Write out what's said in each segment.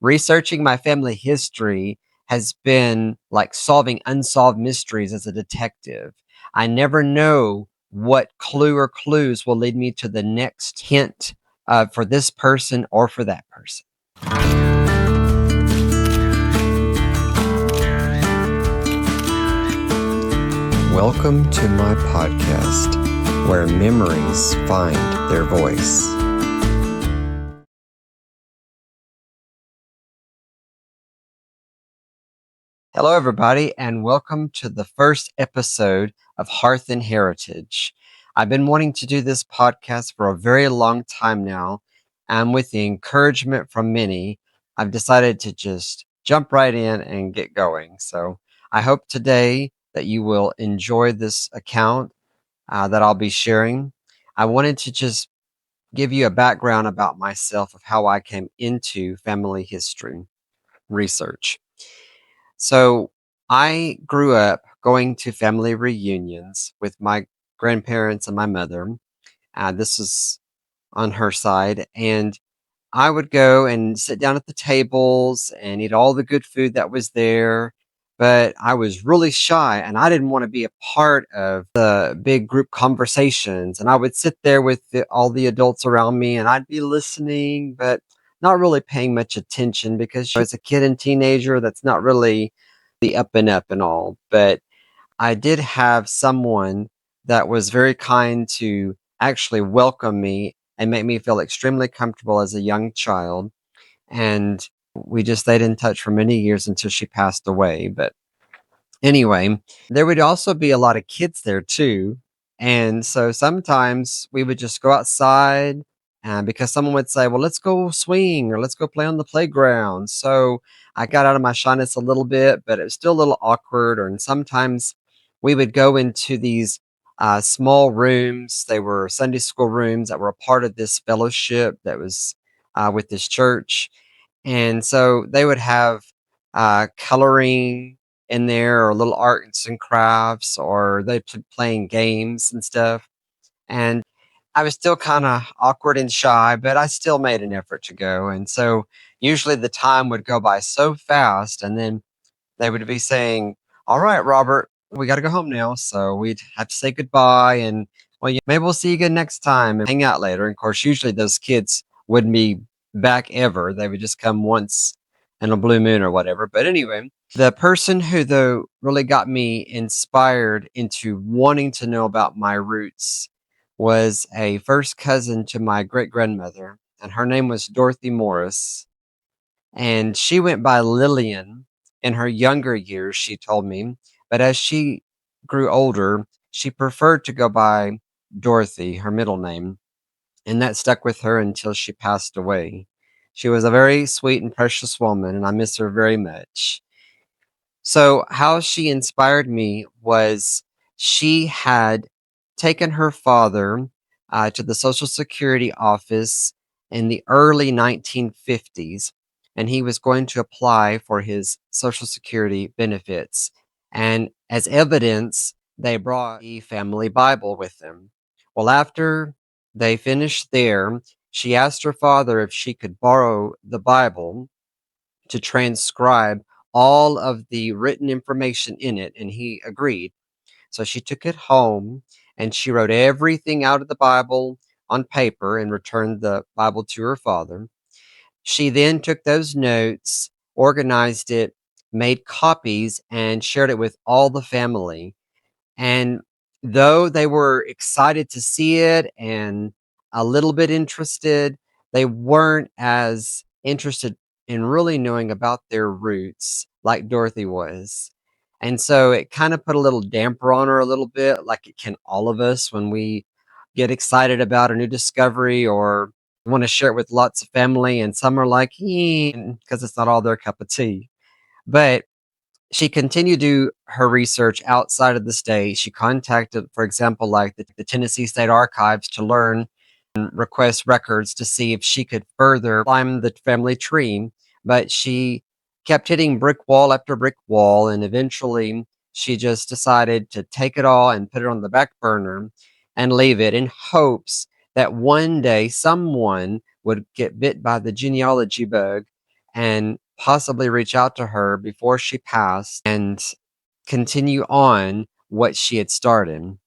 researching my family history has been like solving unsolved mysteries as a detective. I never know what clue or clues will lead me to the next hint for this person or for that person. Welcome to my podcast, where memories find their voice. Hello, everybody, and welcome to the first episode of Hearth and Heritage. I've been wanting to do this podcast for a very long time now, and with the encouragement from many, I've decided to just jump right in and get going. So I hope today that you will enjoy this account that I'll be sharing. I wanted to just give you a background about myself of how I came into family history research. So I grew up going to family reunions with my grandparents and my mother. This is on her side. And I would go and sit down at the tables and eat all the good food that was there. But I was really shy and I didn't want to be a part of the big group conversations. And I would sit there with all the adults around me and I'd be listening, but not really paying much attention because as a kid and teenager, that's not really the up and up and all. But I did have someone that was very kind to actually welcome me and make me feel extremely comfortable as a young child. And we just stayed in touch for many years until she passed away. But anyway, there would also be a lot of kids there too. And so sometimes we would just go outside because someone would say, well, let's go swing or let's go play on the playground. So I got out of my shyness a little bit, but it was still a little awkward. And sometimes we would go into these small rooms. They were Sunday school rooms that were a part of this fellowship that was with this church. And so they would have coloring in there or little arts and crafts, or they playing games and stuff. And I was still kind of awkward and shy, but I still made an effort to go. And so usually the time would go by so fast, and then they would be saying, "All right, Robert, we got to go home now." So we'd have to say goodbye and, well, maybe we'll see you again next time and hang out later. And of course, usually those kids wouldn't be back ever. They would just come once in a blue moon or whatever. But anyway, the person who, though, really got me inspired into wanting to know about my roots was a first cousin to my great grandmother, and her name was Dorothy Morris. And she went by Lillian in her younger years, she told me. But as she grew older, she preferred to go by Dorothy, her middle name. And that stuck with her until she passed away. She was a very sweet and precious woman, and I miss her very much. So, how she inspired me was she had taken her father to the Social Security office in the early 1950s, and he was going to apply for his Social Security benefits. And as evidence, they brought the family Bible with them. Well, after they finished there, she asked her father if she could borrow the Bible to transcribe all of the written information in it, and he agreed. So she took it home and she wrote everything out of the Bible on paper and returned the Bible to her father. She then took those notes, organized it, made copies, and shared it with all the family. And though they were excited to see it and a little bit interested, they weren't as interested in really knowing about their roots like Dorothy was. And so it kind of put a little damper on her a little bit, like it can all of us when we get excited about a new discovery or want to share it with lots of family. And some are like, because it's not all their cup of tea. But she continued to do her research outside of the state. She contacted, for example, like the Tennessee State Archives to learn and request records to see if she could further climb the family tree. But she kept hitting brick wall after brick wall, and eventually she just decided to take it all and put it on the back burner and leave it in hopes that one day someone would get bit by the genealogy bug and possibly reach out to her before she passed and continue on what she had started.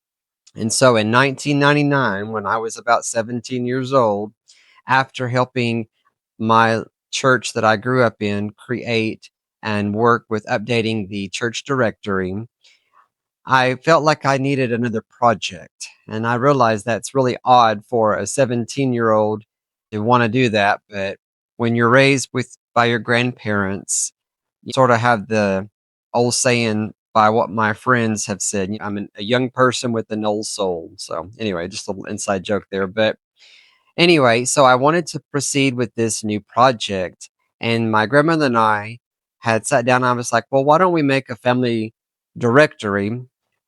And so in 1999, when I was about 17 years old, after helping my church that I grew up in create and work with updating the church directory, I felt like I needed another project. And I realized that's really odd for a 17-year-old to want to do that. But when you're raised with by your grandparents, you sort of have the old saying by what my friends have said. I'm a young person with an old soul. So anyway, just a little inside joke there. But anyway, so I wanted to proceed with this new project, and my grandmother and I had sat down. And I was like, well, why don't we make a family directory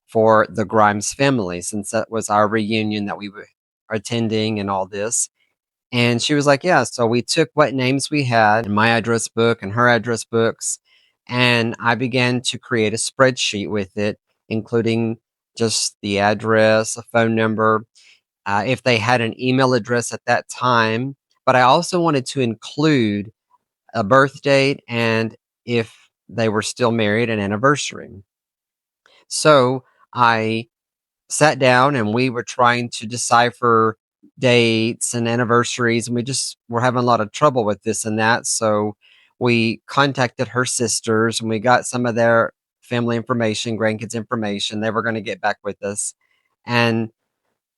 for the Grimes family, since that was our reunion that we were attending and all this. And she was like, yeah. So we took what names we had in my address book and her address books, and I began to create a spreadsheet with it, including just the address, a phone number, if they had an email address at that time. But I also wanted to include a birth date and if they were still married, an anniversary. So I sat down and we were trying to decipher dates and anniversaries, and we just were having a lot of trouble with this and that. So we contacted her sisters and we got some of their family information, grandkids information. They were going to get back with us. And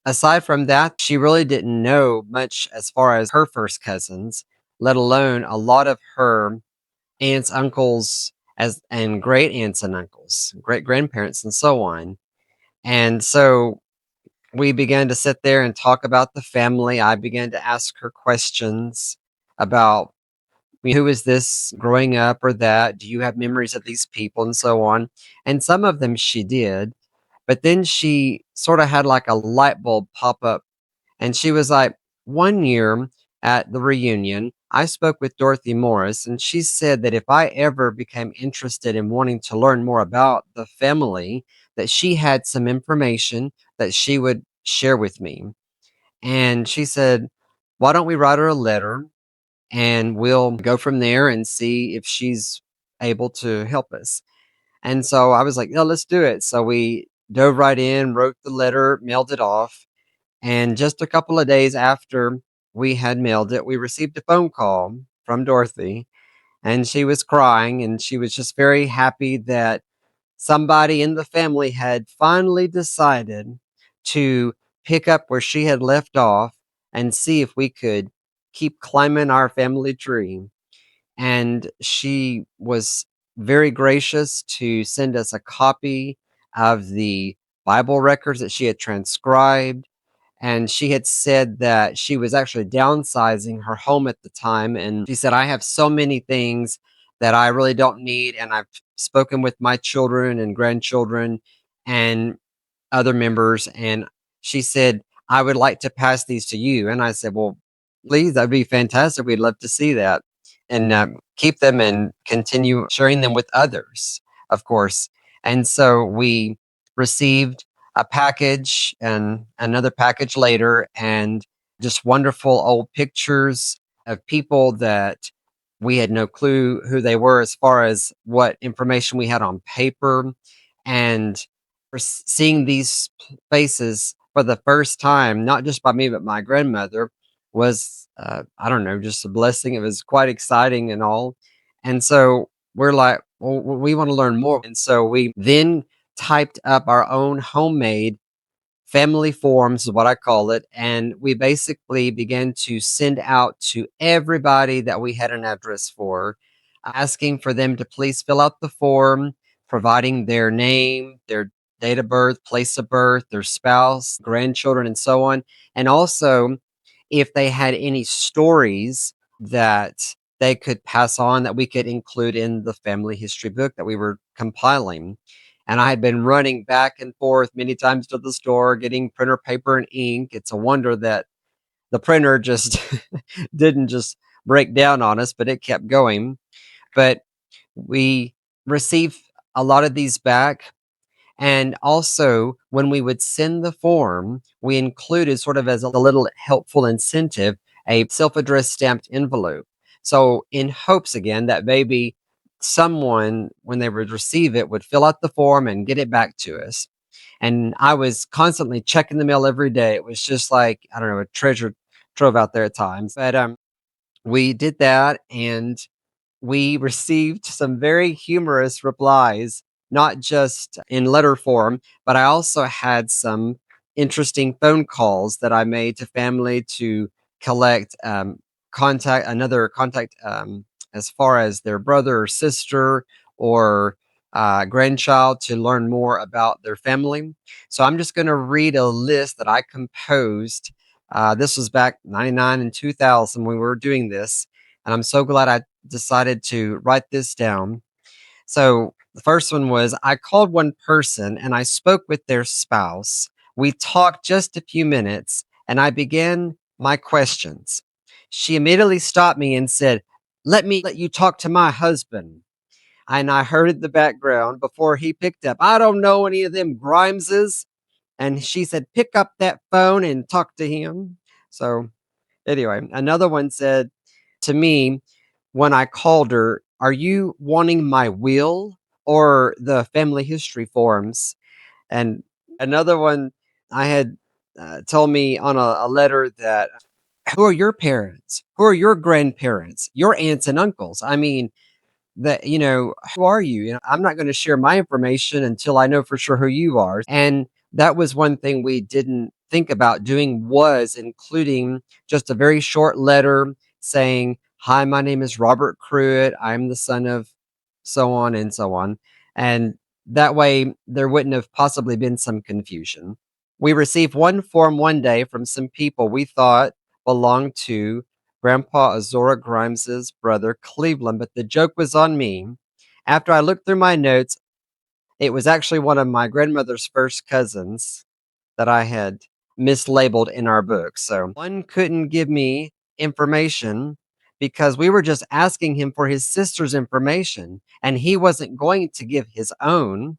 aside from that, she really didn't know much as far as her first cousins, let alone a lot of her aunts, uncles, as and great aunts and uncles, great grandparents, and so on. And so we began to sit there and talk about the family. I began to ask her questions about who is this growing up or that? Do you have memories of these people and so on? And some of them she did. But then she sort of had like a light bulb pop up, and she was like, one year at the reunion, I spoke with Dorothy Morris, and she said that if I ever became interested in wanting to learn more about the family, that she had some information that she would share with me. And she said, why don't we write her a letter and we'll go from there and see if she's able to help us. And so I was like, no, let's do it. So we dove right in, wrote the letter, mailed it off. And just a couple of days after we had mailed it, we received a phone call from Dorothy, and she was crying, and she was just very happy that somebody in the family had finally decided to pick up where she had left off and see if we could keep climbing our family tree. And she was very gracious to send us a copy of the Bible records that she had transcribed, and she had said that she was actually downsizing her home at the time, and she said, I have so many things that I really don't need, and I've spoken with my children and grandchildren and other members, and she said, I would like to pass these to you. And I said, well, please, that'd be fantastic. We'd love to see that, and keep them and continue sharing them with others, of course. And so we received a package and another package later, and just wonderful old pictures of people that we had no clue who they were as far as what information we had on paper. And for seeing these faces for the first time, not just by me, but my grandmother, was, I don't know, just a blessing. It was quite exciting and all. And so we're like, well, we want to learn more. And so we then typed up our own homemade family forms is what I call it. And we basically began to send out to everybody that we had an address for, asking for them to please fill out the form, providing their name, their date of birth, place of birth, their spouse, grandchildren, and so on. And also, if they had any stories that they could pass on that we could include in the family history book that we were compiling. And I had been running back and forth many times to the store, getting printer paper and ink. It's a wonder that the printer just didn't just break down on us, but it kept going. But we received a lot of these back. And also, when we would send the form, we included, sort of as a little helpful incentive, a self addressed stamped envelope. So, in hopes again that maybe someone, when they would receive it, would fill out the form and get it back to us. And I was constantly checking the mail every day. It was just like, I don't know, a treasure trove out there at times. But we did that, and we received some very humorous replies, not just in letter form, but I also had some interesting phone calls that I made to family to collect contact as far as their brother or sister or grandchild to learn more about their family. So I'm just going to read a list that I composed. This was back 99 and 2000 when we were doing this. And I'm so glad I decided to write this down. So the first one was I called one person and I spoke with their spouse. We talked just a few minutes and I began my questions. She immediately stopped me and said, "Let me let you talk to my husband." And I heard in the background before he picked up, "I don't know any of them Grimeses." And she said, "Pick up that phone and talk to him." So anyway, another one said to me when I called her, "Are you wanting my will or the family history forms?" And another one I had told me on a letter that, "Who are your parents? Who are your grandparents? Your aunts and uncles? I mean, that, who are you? I'm not going to share my information until I know for sure who you are." And that was one thing we didn't think about doing, was including just a very short letter saying, "Hi, my name is Robert Pruitt. I'm the son of so on and so on." And that way there wouldn't have possibly been some confusion. We received one form one day from some people we thought belonged to Grandpa Azora Grimes's brother Cleveland, but the joke was on me. After I looked through my notes, it was actually one of my grandmother's first cousins that I had mislabeled in our book. So one couldn't give me information because we were just asking him for his sister's information and he wasn't going to give his own.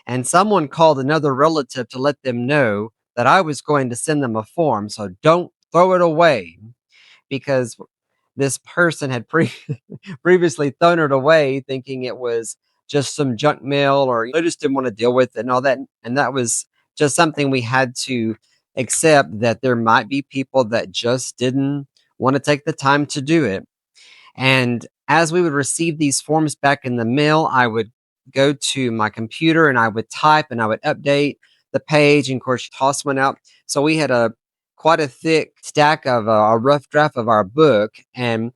And someone called another relative to let them know that I was going to send them a form. So don't throw it away, because this person had previously thrown it away thinking it was just some junk mail, or they just didn't want to deal with it and all that. And that was just something we had to accept, that there might be people that just didn't want to take the time to do it. And as we would receive these forms back in the mail, I would go to my computer and I would type and I would update the page, and of course toss one out. So we had a quite a thick stack of a rough draft of our book. And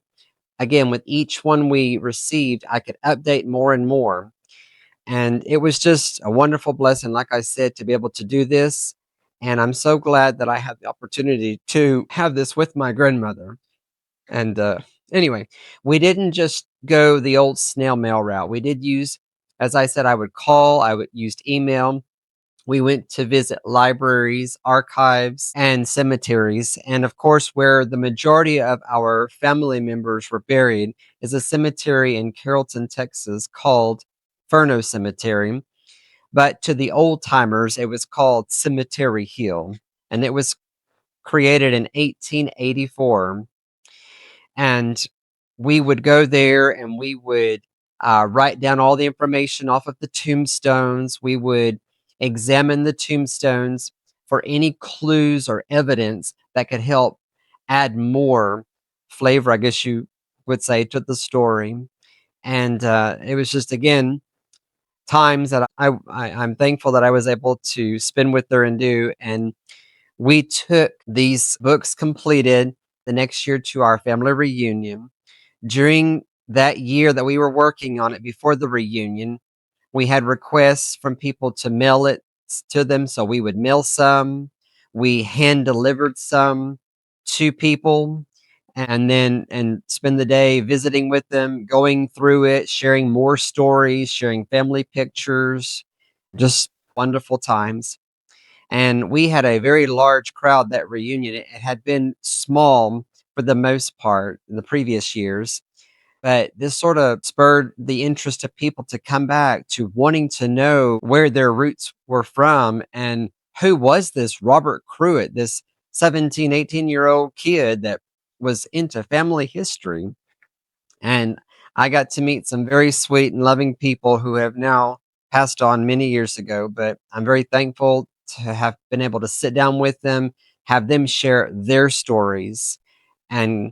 again, with each one we received, I could update more and more. And it was just a wonderful blessing, like I said, to be able to do this. And I'm so glad that I had the opportunity to have this with my grandmother. And anyway, we didn't just go the old snail mail route. We did use, as I said, I would call, I would use email. We went to visit libraries, archives, and cemeteries. And of course, where the majority of our family members were buried is a cemetery in Carrollton, Texas called Furno Cemetery. But to the old timers, it was called Cemetery Hill. And it was created in 1884. And we would go there and we would write down all the information off of the tombstones. We would examine the tombstones for any clues or evidence that could help add more flavor, I guess you would say, to the story. And it was just, again, times that I'm thankful that I was able to spend with her and do. And we took these books completed the next year to our family reunion. During that year that we were working on it before the reunion, we had requests from people to mail it to them. So we would mail some. We hand delivered some to people, and then and spend the day visiting with them, going through it, sharing more stories, sharing family pictures, just wonderful times. And we had a very large crowd that reunion. It had been small for the most part in the previous years, but this sort of spurred the interest of people to come back to wanting to know where their roots were from and who was this Robert Pruitt, this 17, 18-year-old kid that was into family history. And I got to meet some very sweet and loving people who have now passed on many years ago, but I'm very thankful to have been able to sit down with them, have them share their stories. And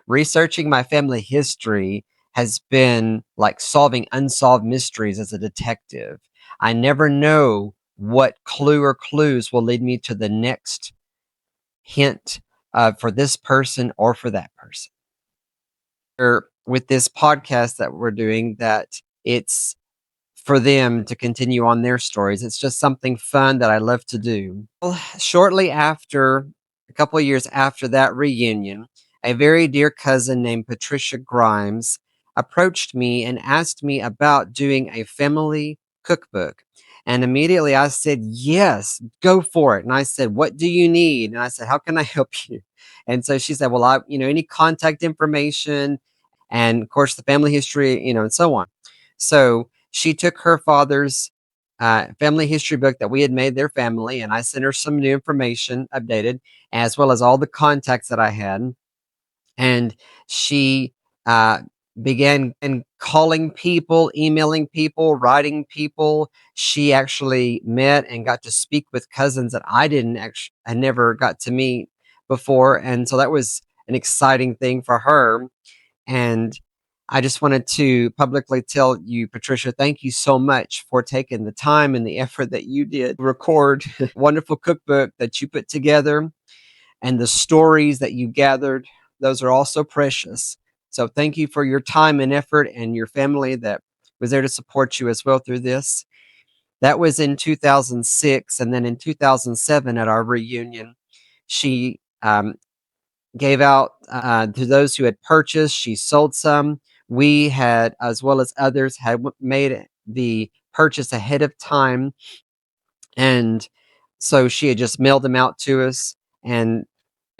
researching my family history has been like solving unsolved mysteries as a detective. I never know what clue or clues will lead me to the next hint for this person or for that person. With this podcast that we're doing, that it's for them to continue on their stories. It's just something fun that I love to do. Well, shortly after, a couple of years after that reunion, a very dear cousin named Patricia Grimes approached me and asked me about doing a family cookbook. And immediately I said, yes, go for it. And I said, what do you need? And I said, how can I help you? And so she said, well, any contact information and of course the family history, and so on. So she took her father's family history book that we had made their family, and I sent her some new information updated, as well as all the contacts that I had. And she uh, began calling people, emailing people, writing people. She actually met and got to speak with cousins that I never got to meet before, and so that was an exciting thing for her. And I just wanted to publicly tell you, Patricia, thank you so much for taking the time and the effort that you did to record wonderful cookbook that you put together, and the stories that you gathered. Those are all so precious. So thank you for your time and effort, and your family that was there to support you as well through this. That was in 2006. And then in 2007 at our reunion, she gave out to those who had purchased. She sold some. We had, as well as others, had made the purchase ahead of time, and so she had just mailed them out to us. And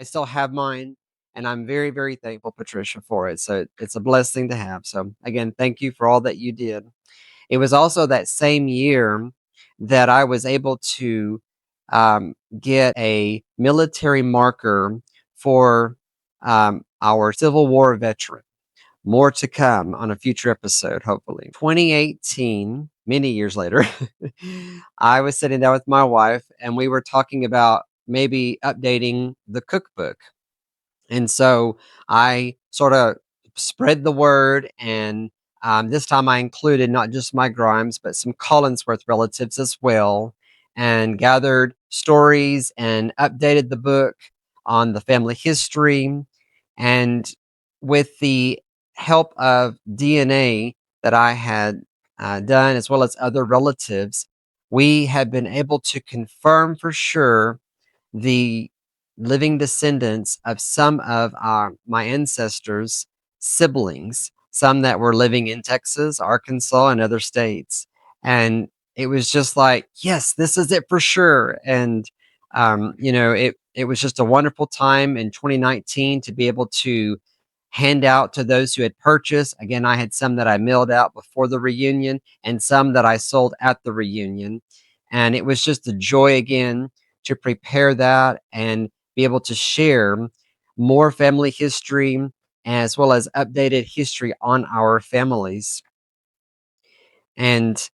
I still have mine, and I'm very, very thankful, Patricia, for it. So it's a blessing to have. So again, thank you for all that you did. It was also that same year that I was able to get a military marker for our Civil War veteran. More to come on a future episode, hopefully. 2018, many years later, I was sitting down with my wife and we were talking about maybe updating the cookbook. And so I sort of spread the word, and this time I included not just my Grimes, but some Collinsworth relatives as well, and gathered stories and updated the book on the family history. And with the help of DNA that I had done, as well as other relatives, we had been able to confirm for sure the living descendants of some of my ancestors' siblings, some that were living in Texas, Arkansas, and other states. And it was just like, yes, this is it for sure. And it was just a wonderful time in 2019 to be able to hand out to those who had purchased. Again, I had some that I mailed out before the reunion, and some that I sold at the reunion. And it was just a joy again to prepare that and be able to share more family history, as well as updated history on our families. And,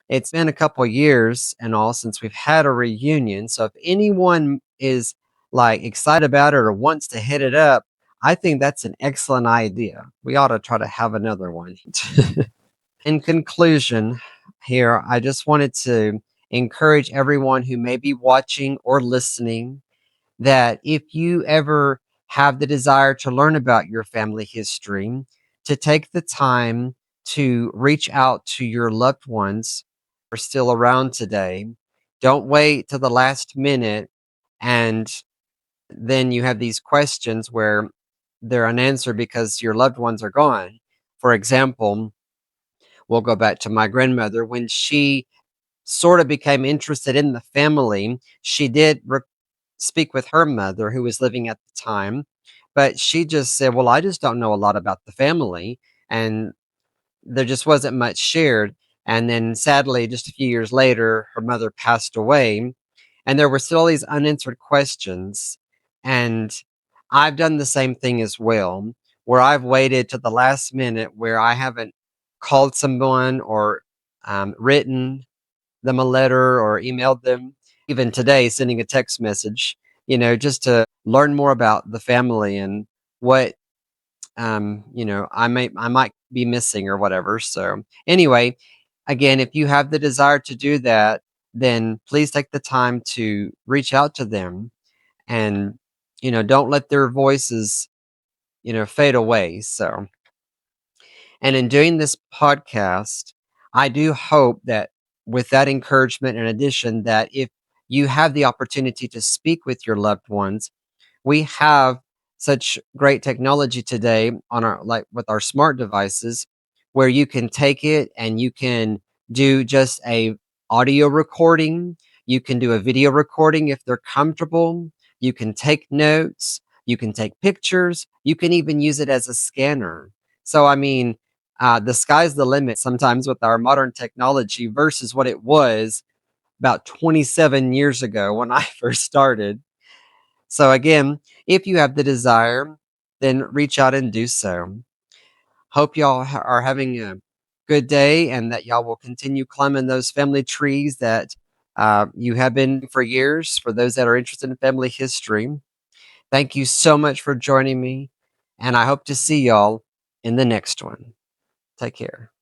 it's been a couple years and all since we've had a reunion. So if anyone is like excited about it or wants to hit it up, I think that's an excellent idea. We ought to try to have another one. In conclusion, here, I just wanted to encourage everyone who may be watching or listening that if you ever have the desire to learn about your family history, to take the time to reach out to your loved ones who are still around today. Don't wait till the last minute, and then you have these questions where they're unanswered because your loved ones are gone. For example, we'll go back to my grandmother. When she sort of became interested in the family, she did speak with her mother, who was living at the time, but she just said, well, I just don't know a lot about the family. And there just wasn't much shared. And then sadly, just a few years later, her mother passed away, and there were still these unanswered questions. And I've done the same thing as well, where I've waited to the last minute where I haven't called someone or written them a letter or emailed them. Even today, sending a text message, just to learn more about the family and what I might be missing or whatever. So anyway, again, if you have the desire to do that, then please take the time to reach out to them and don't let their voices fade away. So, and in doing this podcast, I do hope that with that encouragement, in addition, that if you have the opportunity to speak with your loved ones, we have such great technology today on our like with our smart devices where you can take it and you can do just a audio recording, you can do a video recording if they're comfortable, you can take notes, you can take pictures, you can even use it as a scanner. So I mean, the sky's the limit sometimes with our modern technology versus what it was about 27 years ago when I first started. So again, if you have the desire, then reach out and do so. Hope y'all are having a good day and that y'all will continue climbing those family trees that you have been for years. For those that are interested in family history, thank you so much for joining me, and I hope to see y'all in the next one. Take care.